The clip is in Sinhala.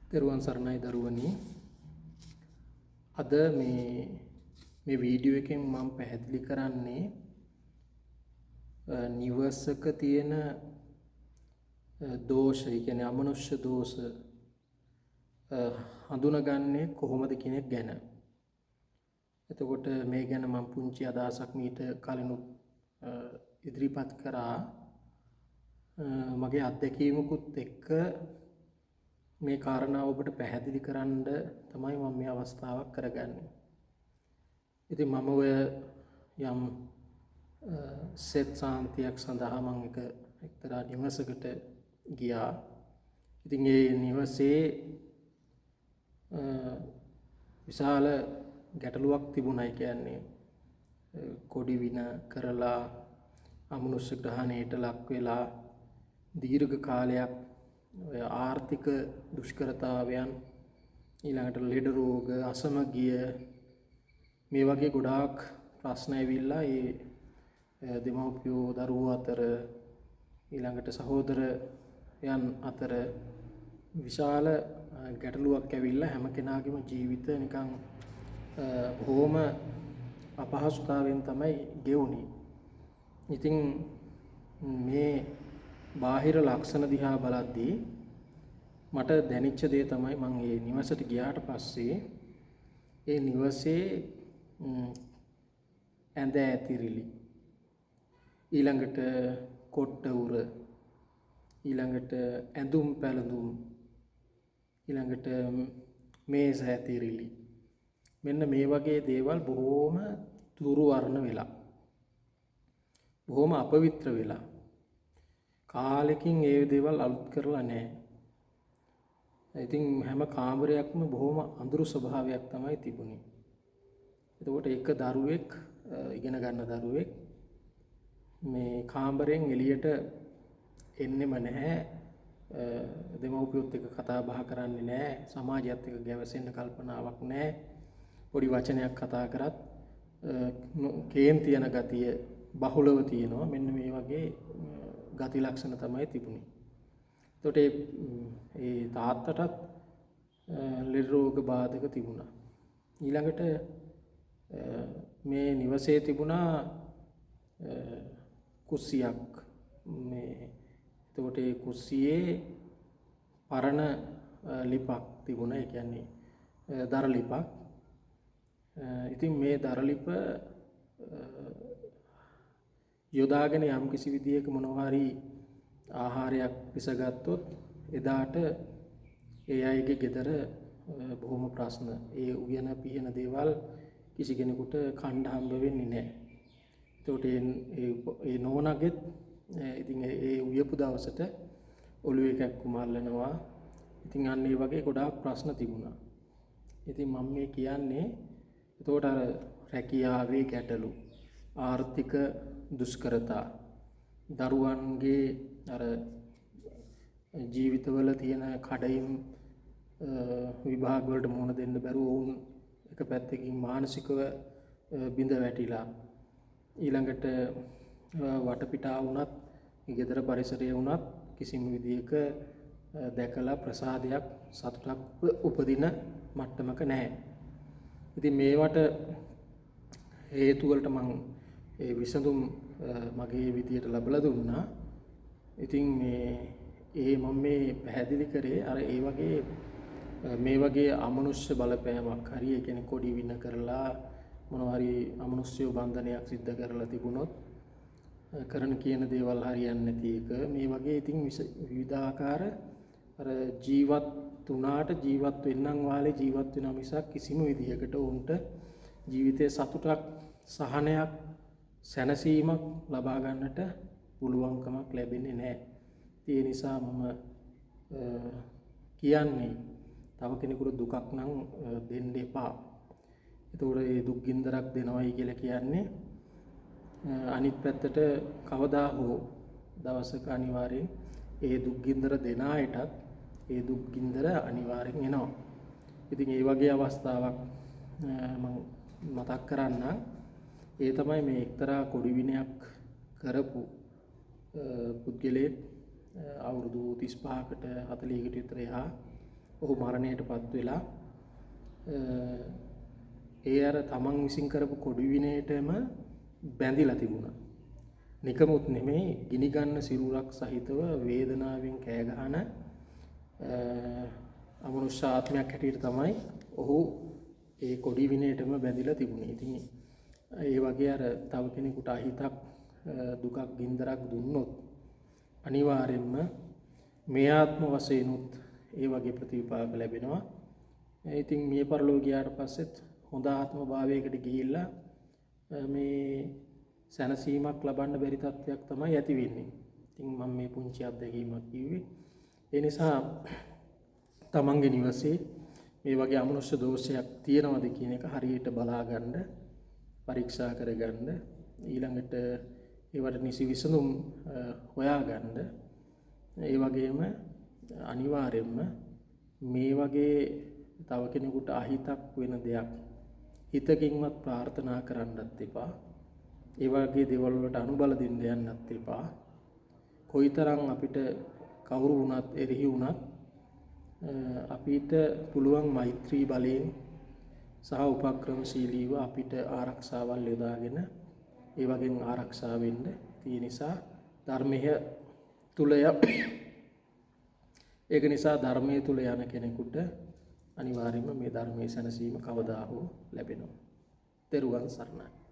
තෙරුවන් සරණයි දරුවනි. අද මේ වීඩියෝ එකෙන් මම පැහැදිලි කරන්නේ නිවසක තියෙන දෝෂ, ඒ කියන්නේ අමනුෂ්‍ය දෝෂ හඳුනගන්නේ කොහොමද කියන එක ගැන. එතකොට මේ ගැන මම පුංචි අදහසක් මීට කලිනුත් ඉදිරිපත් කරා. මගේ අත්දැකීමකුත් එක්ක මේ කාරණාව ඔබට පැහැදිලි කරන්න තමයි මම මේ අවස්ථාවක් කරගන්නේ. ඉතින් මම ඔය යම් සෙත් සාන්තියක් සඳහා මම එක්තරා නිවසකට ගියා. ඉතින් ඒ නිවසේ විශාල ගැටලුවක් තිබුණා. කියන්නේ කොඩි වින කරලා අමනුෂ්‍ය ග්‍රහණයට ලක් වෙලා දීර්ඝ කාලයක් ආර්ථික දුෂ්කරතාවයන්, ඊළඟට ලෙඩ රෝග, අසමගිය, මේ වගේ ගොඩාක් ප්‍රශ්න ඇවිල්ලා ඒ දෙමව්පියෝ දරුවෝ අතර, ඊළඟට සහෝදරයන් අතර විශාල ගැටලුවක් ඇවිල්ලා හැම කෙනාගේම ජීවිත නිකන් බොහොම අපහසුතාවයෙන් තමයි ගෙවුනේ. ඉතින් මේ බාහිර ලක්ෂණ දිහා බලද්දී මට දැනෙච්ච දේ තමයි, මම මේ නිවසට ගියාට පස්සේ ඒ නිවසේ ඇඳ ඇතිරිලි, ඊළඟට කොට්ට උර, ඊළඟට ඇඳුම් පැළඳුම්, ඊළඟට මේස ඇතිරිලි, මෙන්න මේ වගේ දේවල් බොහොම තුරු වර්ණ වෙලා, බොහොම අපවිත්‍ර වෙලා, කාලෙකින් ඒ දේවල් අලුත් කරලා නැහැ. ඉතින් හැම කාමරයක්ම බොහොම අඳුරු ස්වභාවයක් තමයි තිබුණේ. එතකොට එක දරුවෙක්, ඉගෙන ගන්න දරුවෙක් මේ කාමරයෙන් එළියට එන්නෙම නැහැ, දෙමව්පියොත් එක්ක කතා බහ කරන්නේ නැහැ, සමාජයත් එක්ක ගැවසෙන්න කල්පනාවක් නැහැ, පොඩි වචනයක් කතා කරත් කේන්ති යන ගතිය බහුලව තියෙනවා. මෙන්න මේ වගේ ගති ලක්ෂණ තමයි තිබුණේ. එතකොට ඒ තාත්තටත් ලෙඩ රෝග බාධක තිබුණා. ඊළඟට මේ නිවසේ තිබුණා කුස්සියක්. එතකොට ඒ කුස්සියේ පරණ ලිපක් තිබුණා, ඒ කියන්නේ දර ලිපක්. ඉතින් මේ දර ලිප යොදාගෙන යම් කිසි විදියක මොනවා හරි ආහාරයක් පිසගත්තොත් එදාට ඒ අයගේ ගෙදර බොහොම ප්‍රශ්න. ඒ උයන පියන දේවල් කිසි කෙනෙකුට කන්න හම්බ වෙන්නේ නැහැ. එතකොට ඒ නෝනාගෙත් ඉතින් ඒ උයපු දවසට ඔළුවේ කැක්කුම අල්ලනවා. ඉතින් අන්න ඒ වගේ ගොඩාක් ප්‍රශ්න තිබුණා. ඉතින් මම මේ කියන්නේ එතකොට අර රැකියාවේ ගැටලු, ආර්ථික දුෂ්කරතා, දරුවන්ගේ අර ජීවිතවල තියෙන කඩයිම් විභාග වලට මුහුණ දෙන්න බැරුව වුන් එක පැත්තකින් මානසිකව බිඳ වැටිලා, ඊළඟට වටපිටාව වුණත්, ගෙදර පරිසරය වුණත් කිසිම විදියක දැකලා ප්‍රසාදයක්, සතුටක් උපදින මට්ටමක නැහැ. ඉතින් මේවට හේතු වලට මම ඒ විසඳුම් මගේ විදියට ලැබලා දුන්නා. ඉතින් මම මේ පැහැදිලි කරේ අර ඒ වගේ මේ වගේ අමනුෂ්‍ය බලපෑමක් හරි, ඒ කියන්නේ කොඩි වින කරලා මොනවා හරි අමනුෂ්‍ය බන්ධනයක් සිද්ධ කරලා තිබුණොත්, කරන කියන දේවල් හරියන්නේ නැති එක, මේ වගේ ඉතින් විවිධාකාර අර ජීවත් වුණාට ජීවත් වෙන්නම් වාලේ ජීවත් වෙනා මිසක් කිසිම විදියකට උන්ට ජීවිතයේ සතුටක්, සහනයක්, සැනසීමක් ලබා ගන්නට පුළුවන්කමක් ලැබෙන්නේ නැහැ. ඒ නිසා මම කියන්නේ තව කෙනෙකුට දුකක් නම් දෙන්න එපා. එතකොට ඒ දුක් ගින්දරක් දෙනවයි කියලා කියන්නේ අනිත් පැත්තට කවදා හෝ දවසක අනිවාර්යෙන් ඒ දුක් ගින්දර දෙන අයටත් ඒ දුක් ගින්දර අනිවාර්යෙන් එනවා. ඉතින් ඒ වගේ අවස්ථාවක් මම මතක් කරන්නම්. ඒ තමයි මේ එක්තරා කොඩි විනයක් කරපු පුද්ගලයෙක් අවුරුදු 35කට 40කට විතර එහා ඔහු මරණයට පත් වෙලා ඒ අර තමන් විසින් කරපු කොඩි විනයටම බැඳිලා තිබුණා. නිකමුත් නෙමෙයි ගිනි ගන්න සිරුරක් සහිතව වේදනාවෙන් කෑ ගහන අමනුෂ්‍ය ආත්මයක් හැටියට තමයි ඔහු ඒ කොඩි විනයටම බැඳිලා තිබුණේ. ඉතින් ඒ වගේ අර තව කෙනෙකුට අහිතක් දුකක් ගින්දරක් දුන්නොත් අනිවාර්යෙන්ම මේ ආත්ම වශයෙන්ුත් ඒ වගේ ප්‍රතිවිපාක ලැබෙනවා. ඉතින් මිය පරලෝ ගියාට පස්සෙත් හොඳ ආත්ම භාවයකට ගිහිල්ලා මේ සැනසීමක් ලබන්න බැරි තත්ත්වයක් තමයි ඇති වෙන්නේ. ඉතින් මම මේ පුංචි අත්දැකීමක් කිව්වේ. ඒ නිසා තමන්ගේ නිවසේ මේ වගේ අමනුෂ්‍ය දෝෂයක් තියෙනවද කියන එක හරියට බලාගන්න, පරීක්ෂා කරගන්න, ඊළඟට ඒවට නිසි විසඳුම් හොයාගන්න. ඒ වගේම අනිවාර්යයෙන්ම මේ වගේ තව කෙනෙකුට අහිතක් වෙන දෙයක් හිතකින්වත් ප්‍රාර්ථනා කරන්නත් එපා. ඒ වගේ දේවල් වලට අනුබල දෙන්න යන්නත් එපා. කොයිතරම් අපිට කවුරු වුණත් එරෙහි වුණත් අපිට පුළුවන් මෛත්‍රී බලයෙන් සහ උපක්‍රමශීලීව අපිට ආරක්ෂාවල් යොදාගෙන ඒ වගේම ආරක්ෂා වෙන්න. ඒ නිසා ධර්මයේ තුල ඒක නිසා ධර්මයේ තුල යන කෙනෙකුට අනිවාර්යයෙන්ම මේ ධර්මයේ සැනසීම කවදා හෝ ලැබෙනවා. ත්වන් සරණයි.